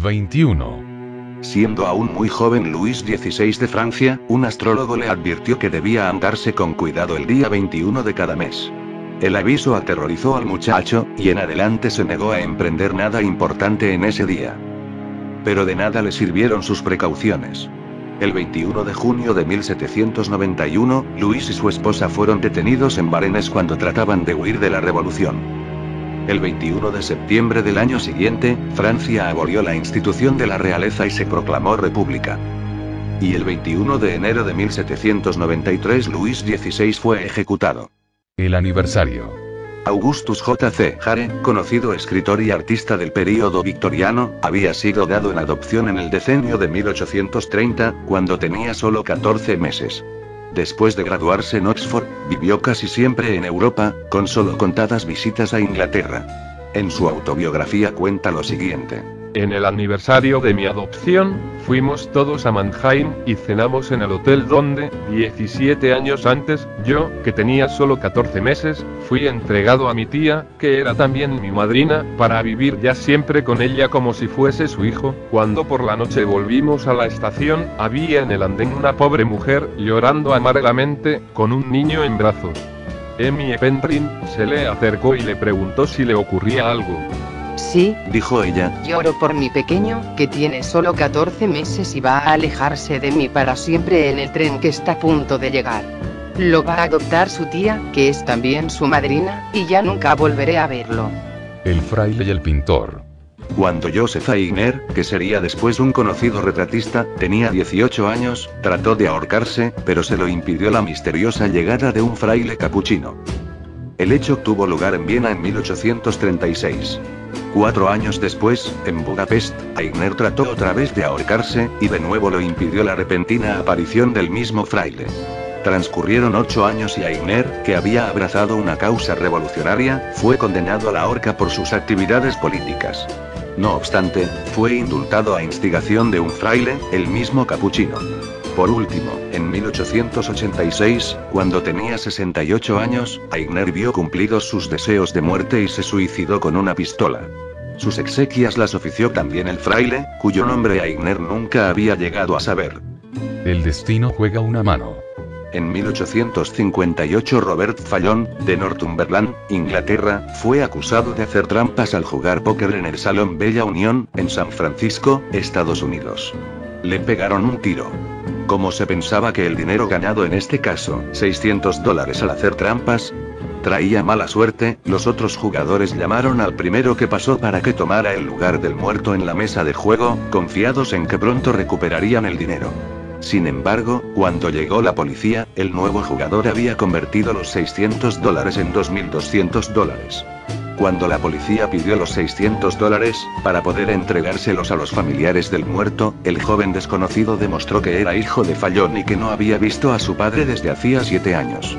21. Siendo aún muy joven Luis XVI de Francia, un astrólogo le advirtió que debía andarse con cuidado el día 21 de cada mes. El aviso aterrorizó al muchacho, y en adelante se negó a emprender nada importante en ese día. Pero de nada le sirvieron sus precauciones. El 21 de junio de 1791, Luis y su esposa fueron detenidos en Varennes cuando trataban de huir de la revolución. El 21 de septiembre del año siguiente, Francia abolió la institución de la realeza y se proclamó república. Y el 21 de enero de 1793 Luis XVI fue ejecutado. El aniversario. Augustus J.C. Hare, conocido escritor y artista del período victoriano, había sido dado en adopción en el decenio de 1830, cuando tenía solo 14 meses. Después de graduarse en Oxford, vivió casi siempre en Europa, con solo contadas visitas a Inglaterra. En su autobiografía cuenta lo siguiente. En el aniversario de mi adopción, fuimos todos a Mannheim y cenamos en el hotel donde, 17 años antes, yo, que tenía solo 14 meses, fui entregado a mi tía, que era también mi madrina, para vivir ya siempre con ella como si fuese su hijo. Cuando por la noche volvimos a la estación, había en el andén una pobre mujer, llorando amargamente, con un niño en brazos. Emmy Pendrin se le acercó y le preguntó si le ocurría algo. Sí, dijo ella. Lloro por mi pequeño, que tiene solo 14 meses y va a alejarse de mí para siempre en el tren que está a punto de llegar. Lo va a adoptar su tía, que es también su madrina, y ya nunca volveré a verlo. El fraile y el pintor. Cuando Joseph Aigner, que sería después un conocido retratista, tenía 18 años, trató de ahorcarse, pero se lo impidió la misteriosa llegada de un fraile capuchino. El hecho tuvo lugar en Viena en 1836. 4 años después, en Budapest, Aigner trató otra vez de ahorcarse, y de nuevo lo impidió la repentina aparición del mismo fraile. Transcurrieron 8 años y Aigner, que había abrazado una causa revolucionaria, fue condenado a la horca por sus actividades políticas. No obstante, fue indultado a instigación de un fraile, el mismo capuchino. Por último, en 1886, cuando tenía 68 años, Aigner vio cumplidos sus deseos de muerte y se suicidó con una pistola. Sus exequias las ofició también el fraile, cuyo nombre Aigner nunca había llegado a saber. El destino juega una mano. En 1858 Robert Fallon, de Northumberland, Inglaterra, fue acusado de hacer trampas al jugar póker en el Salón Bella Unión, en San Francisco, Estados Unidos. Le pegaron un tiro. Como se pensaba que el dinero ganado en este caso, $600 al hacer trampas, traía mala suerte, los otros jugadores llamaron al primero que pasó para que tomara el lugar del muerto en la mesa de juego, confiados en que pronto recuperarían el dinero. Sin embargo, cuando llegó la policía, el nuevo jugador había convertido los $600 en $2.200. Cuando la policía pidió los $600, para poder entregárselos a los familiares del muerto, el joven desconocido demostró que era hijo de Fallon y que no había visto a su padre desde hacía 7 años.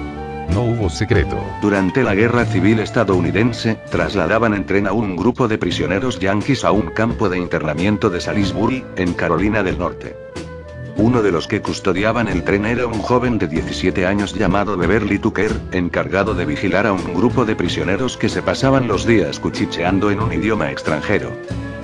No hubo secreto. Durante la Guerra Civil estadounidense, trasladaban en tren a un grupo de prisioneros yanquis a un campo de internamiento de Salisbury, en Carolina del Norte. Uno de los que custodiaban el tren era un joven de 17 años llamado Beverly Tucker, encargado de vigilar a un grupo de prisioneros que se pasaban los días cuchicheando en un idioma extranjero.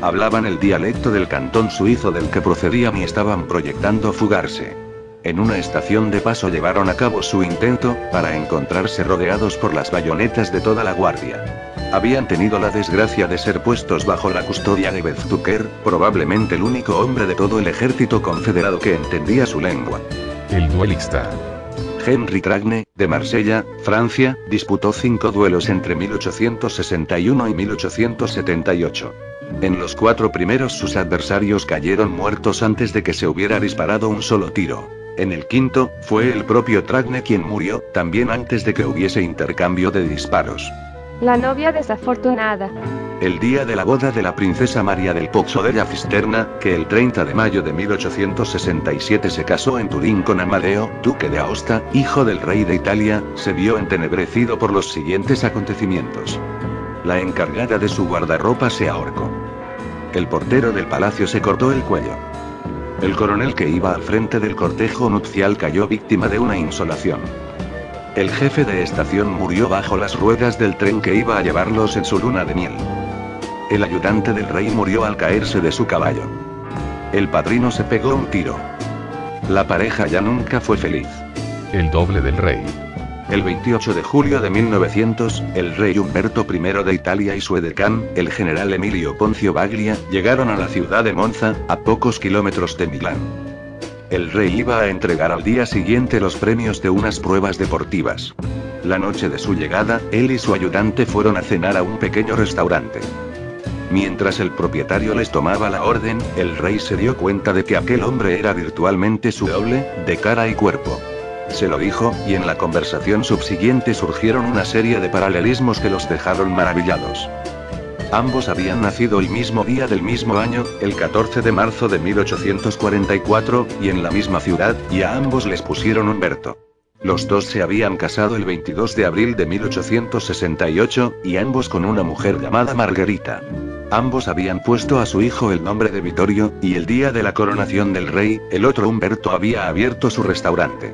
Hablaban el dialecto del cantón suizo del que procedían y estaban proyectando fugarse. En una estación de paso llevaron a cabo su intento, para encontrarse rodeados por las bayonetas de toda la guardia. Habían tenido la desgracia de ser puestos bajo la custodia de Beth Tucker, probablemente el único hombre de todo el ejército confederado que entendía su lengua. El duelista. Henry Tragne, de Marsella, Francia, disputó 5 duelos entre 1861 y 1878. En los 4 primeros sus adversarios cayeron muertos antes de que se hubiera disparado un solo tiro. En el quinto, fue el propio Tragne quien murió, también antes de que hubiese intercambio de disparos. La novia desafortunada. El día de la boda de la princesa María del Pozzo della Cisterna, que el 30 de mayo de 1867 se casó en Turín con Amadeo, duque de Aosta, hijo del rey de Italia, se vio entenebrecido por los siguientes acontecimientos. La encargada de su guardarropa se ahorcó. El portero del palacio se cortó el cuello. El coronel que iba al frente del cortejo nupcial cayó víctima de una insolación. El jefe de estación murió bajo las ruedas del tren que iba a llevarlos en su luna de miel. El ayudante del rey murió al caerse de su caballo. El padrino se pegó un tiro. La pareja ya nunca fue feliz. El doble del rey. El 28 de julio de 1900, el rey Umberto I de Italia y su edecán, el general Emilio Poncio Baglia, llegaron a la ciudad de Monza, a pocos kilómetros de Milán. El rey iba a entregar al día siguiente los premios de unas pruebas deportivas. La noche de su llegada, él y su ayudante fueron a cenar a un pequeño restaurante. Mientras el propietario les tomaba la orden, el rey se dio cuenta de que aquel hombre era virtualmente su doble, de cara y cuerpo. Se lo dijo, y en la conversación subsiguiente surgieron una serie de paralelismos que los dejaron maravillados. Ambos habían nacido el mismo día del mismo año, el 14 de marzo de 1844, y en la misma ciudad, y a ambos les pusieron Humberto. Los dos se habían casado el 22 de abril de 1868, y ambos con una mujer llamada Margarita. Ambos habían puesto a su hijo el nombre de Vittorio, y el día de la coronación del rey, el otro Humberto había abierto su restaurante.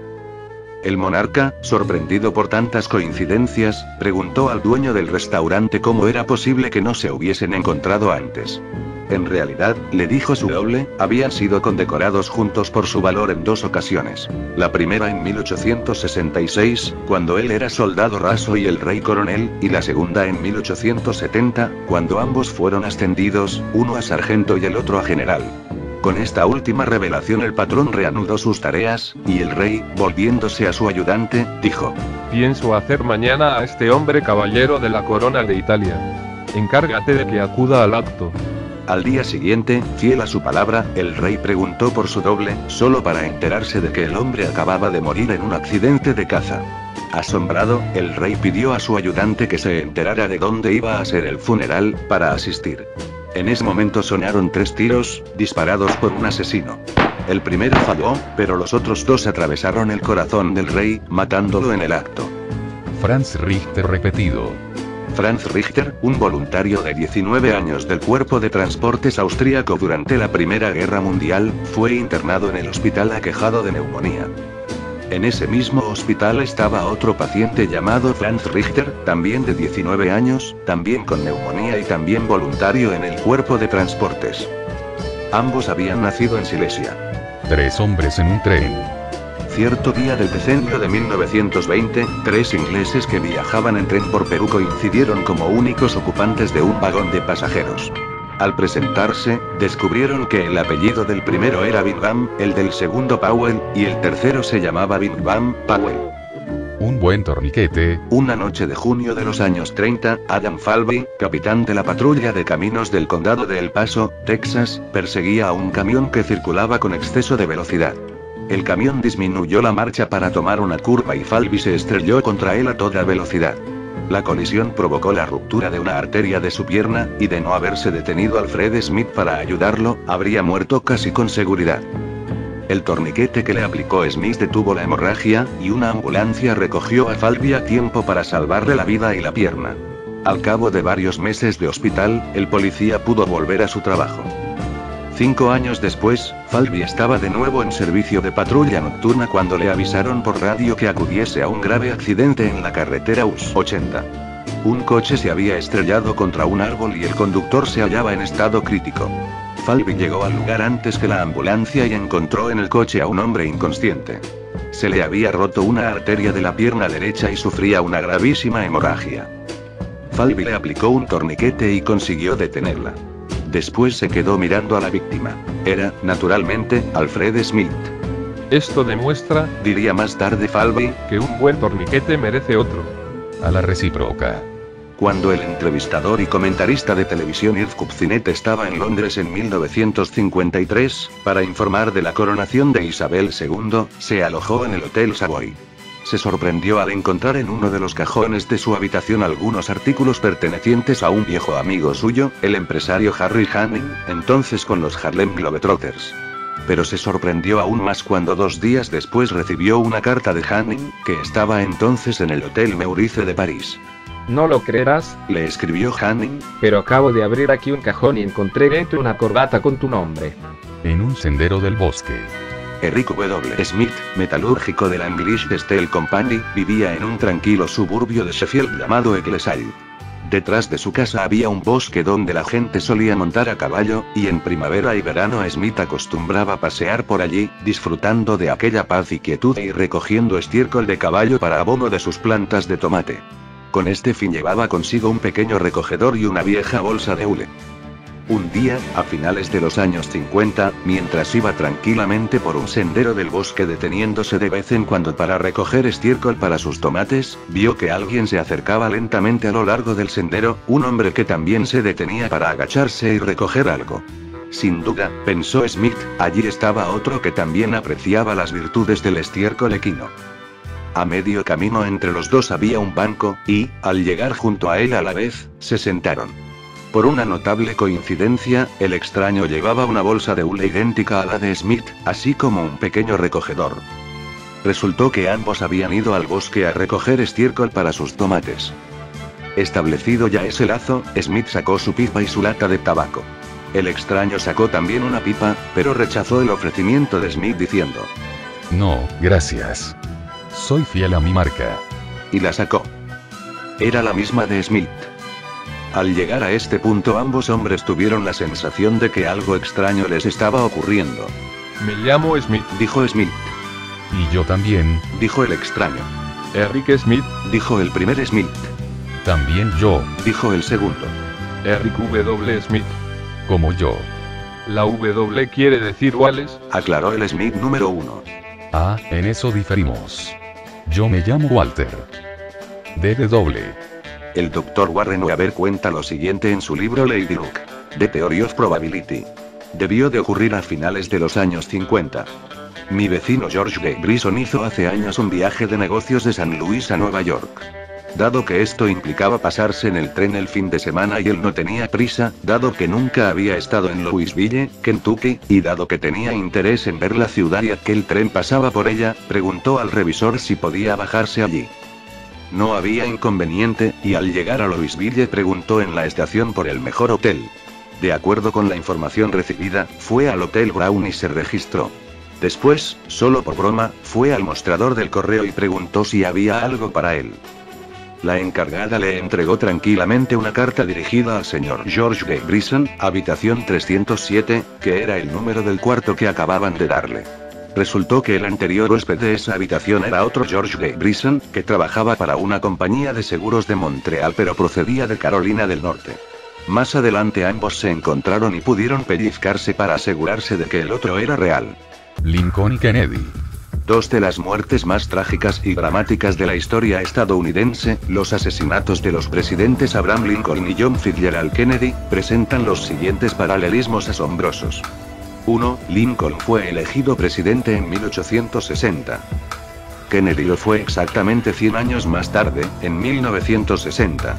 El monarca, sorprendido por tantas coincidencias, preguntó al dueño del restaurante cómo era posible que no se hubiesen encontrado antes. En realidad, le dijo su doble, habían sido condecorados juntos por su valor en dos ocasiones. La primera en 1866, cuando él era soldado raso y el rey coronel, y la segunda en 1870, cuando ambos fueron ascendidos, uno a sargento y el otro a general. Con esta última revelación el patrón reanudó sus tareas, y el rey, volviéndose a su ayudante, dijo: Pienso hacer mañana a este hombre caballero de la corona de Italia. Encárgate de que acuda al acto. Al día siguiente, fiel a su palabra, el rey preguntó por su doble, solo para enterarse de que el hombre acababa de morir en un accidente de caza. Asombrado, el rey pidió a su ayudante que se enterara de dónde iba a ser el funeral, para asistir. En ese momento sonaron 3 tiros, disparados por un asesino. El primero falló, pero los otros 2 atravesaron el corazón del rey, matándolo en el acto. Franz Richter repetido. Franz Richter, un voluntario de 19 años del Cuerpo de Transportes austríaco durante la Primera Guerra Mundial, fue internado en el hospital aquejado de neumonía. En ese mismo hospital estaba otro paciente llamado Franz Richter, también de 19 años, también con neumonía y también voluntario en el Cuerpo de Transportes. Ambos habían nacido en Silesia. 3 hombres en un tren. Cierto día del decenio de 1920, 3 ingleses que viajaban en tren por Perú coincidieron como únicos ocupantes de un vagón de pasajeros. Al presentarse, descubrieron que el apellido del primero era Bingham, el del segundo Powell, y el tercero se llamaba Bingham Powell. Un buen torniquete. Una noche de junio de los años 30, Adam Falvey, capitán de la patrulla de caminos del condado de El Paso, Texas, perseguía a un camión que circulaba con exceso de velocidad. El camión disminuyó la marcha para tomar una curva y Falvey se estrelló contra él a toda velocidad. La colisión provocó la ruptura de una arteria de su pierna, y de no haberse detenido Alfred Smith para ayudarlo, habría muerto casi con seguridad. El torniquete que le aplicó Smith detuvo la hemorragia, y una ambulancia recogió a Falvey a tiempo para salvarle la vida y la pierna. Al cabo de varios meses de hospital, el policía pudo volver a su trabajo. 5 años después, Falvey estaba de nuevo en servicio de patrulla nocturna cuando le avisaron por radio que acudiese a un grave accidente en la carretera US 80. Un coche se había estrellado contra un árbol y el conductor se hallaba en estado crítico. Falvey llegó al lugar antes que la ambulancia y encontró en el coche a un hombre inconsciente. Se le había roto una arteria de la pierna derecha y sufría una gravísima hemorragia. Falvey le aplicó un torniquete y consiguió detenerla. Después se quedó mirando a la víctima. Era, naturalmente, Alfred Smith. Esto demuestra, diría más tarde Falvey, que un buen torniquete merece otro. A la recíproca. Cuando el entrevistador y comentarista de televisión Irv Kupcinet estaba en Londres en 1953, para informar de la coronación de Isabel II, se alojó en el Hotel Savoy. Se sorprendió al encontrar en uno de los cajones de su habitación algunos artículos pertenecientes a un viejo amigo suyo, el empresario Harry Hanning, entonces con los Harlem Globetrotters. Pero se sorprendió aún más cuando 2 días después recibió una carta de Hanning, que estaba entonces en el Hotel Meurice de París. No lo creerás, le escribió Hanning, pero acabo de abrir aquí un cajón y encontré dentro una corbata con tu nombre. En un sendero del bosque. Eric W. Smith, metalúrgico de la English Steel Company, vivía en un tranquilo suburbio de Sheffield llamado Ecclesall. Detrás de su casa había un bosque donde la gente solía montar a caballo, y en primavera y verano Smith acostumbraba pasear por allí, disfrutando de aquella paz y quietud y recogiendo estiércol de caballo para abono de sus plantas de tomate. Con este fin llevaba consigo un pequeño recogedor y una vieja bolsa de hule. Un día, a finales de los años 50, mientras iba tranquilamente por un sendero del bosque deteniéndose de vez en cuando para recoger estiércol para sus tomates, vio que alguien se acercaba lentamente a lo largo del sendero, un hombre que también se detenía para agacharse y recoger algo. Sin duda, pensó Smith, allí estaba otro que también apreciaba las virtudes del estiércol equino. A medio camino entre los dos había un banco, y, al llegar junto a él a la vez, se sentaron. Por una notable coincidencia, el extraño llevaba una bolsa de hule idéntica a la de Smith, así como un pequeño recogedor. Resultó que ambos habían ido al bosque a recoger estiércol para sus tomates. Establecido ya ese lazo, Smith sacó su pipa y su lata de tabaco. El extraño sacó también una pipa, pero rechazó el ofrecimiento de Smith diciendo: No, gracias. Soy fiel a mi marca. Y la sacó. Era la misma de Smith. Al llegar a este punto ambos hombres tuvieron la sensación de que algo extraño les estaba ocurriendo. Me llamo Smith, Dijo Smith. Y yo también, Dijo el extraño. Eric Smith, Dijo el primer Smith. también yo, Dijo el segundo. Eric W. Smith. como yo. La W quiere decir Wallace. Aclaró el Smith número 1. Ah, en eso diferimos. Yo me llamo Walter. DW. El Dr. Warren Weaver cuenta lo siguiente en su libro Lady Luck, The Theory of Probability. Debió de ocurrir a finales de los años 50. Mi vecino George G. Grison hizo hace años un viaje de negocios de San Luis a Nueva York. Dado que esto implicaba pasarse en el tren el fin de semana y él no tenía prisa, dado que nunca había estado en Louisville, Kentucky, y dado que tenía interés en ver la ciudad y aquel tren pasaba por ella, preguntó al revisor si podía bajarse allí. No había inconveniente, y al llegar a Louisville preguntó en la estación por el mejor hotel. De acuerdo con la información recibida, fue al Hotel Brown y se registró. Después, solo por broma, fue al mostrador del correo y preguntó si había algo para él. La encargada le entregó tranquilamente una carta dirigida al señor George G. Grison, habitación 307, que era el número del cuarto que acababan de darle. Resultó que el anterior huésped de esa habitación era otro George G. Grison, que trabajaba para una compañía de seguros de Montreal pero procedía de Carolina del Norte. Más adelante ambos se encontraron y pudieron pellizcarse para asegurarse de que el otro era real. Lincoln y Kennedy. Dos de las muertes más trágicas y dramáticas de la historia estadounidense, los asesinatos de los presidentes Abraham Lincoln y John Fitzgerald Kennedy, presentan los siguientes paralelismos asombrosos. 1. Lincoln fue elegido presidente en 1860. Kennedy lo fue exactamente 100 años más tarde, en 1960.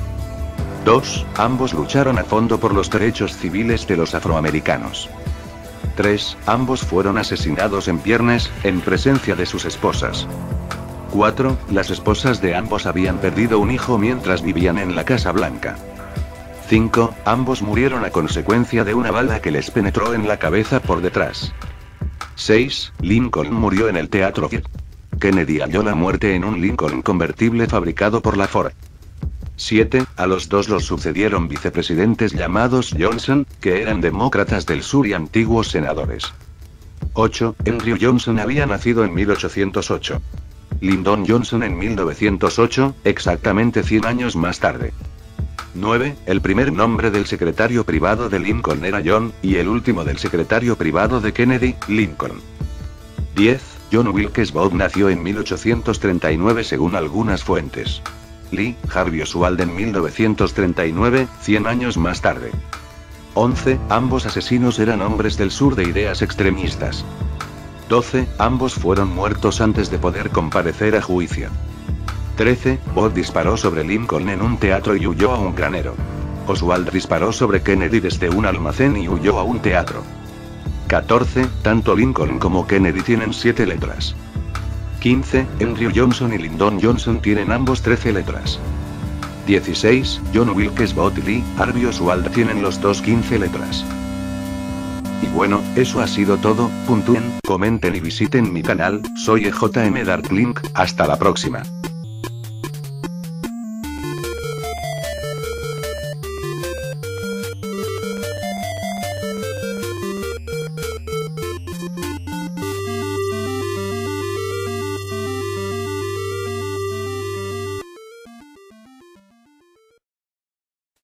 2. Ambos lucharon a fondo por los derechos civiles de los afroamericanos. 3. Ambos fueron asesinados en viernes, en presencia de sus esposas. 4. Las esposas de ambos habían perdido un hijo mientras vivían en la Casa Blanca. 5. Ambos murieron a consecuencia de una bala que les penetró en la cabeza por detrás. 6. Lincoln murió en el Teatro Ford. Kennedy halló la muerte en un Lincoln convertible fabricado por la Ford. 7. A los dos los sucedieron vicepresidentes llamados Johnson, que eran demócratas del sur y antiguos senadores. 8. Andrew Johnson había nacido en 1808. Lyndon Johnson en 1908, exactamente 100 años más tarde. 9. El primer nombre del secretario privado de Lincoln era John, y el último del secretario privado de Kennedy, Lincoln. 10. John Wilkes Booth nació en 1839 según algunas fuentes. Lee Harvey Oswald en 1939, 100 años más tarde. 11. Ambos asesinos eran hombres del sur de ideas extremistas. 12. Ambos fueron muertos antes de poder comparecer a juicio. 13. Booth disparó sobre Lincoln en un teatro y huyó a un granero. Oswald disparó sobre Kennedy desde un almacén y huyó a un teatro. 14. Tanto Lincoln como Kennedy tienen 7 letras. 15. Andrew Johnson y Lyndon Johnson tienen ambos 13 letras. 16. John Wilkes Booth y Lee Harvey Oswald tienen los dos 15 letras. Y bueno, eso ha sido todo. Puntúen, comenten y visiten mi canal. Soy EJM Darklink. Hasta la próxima.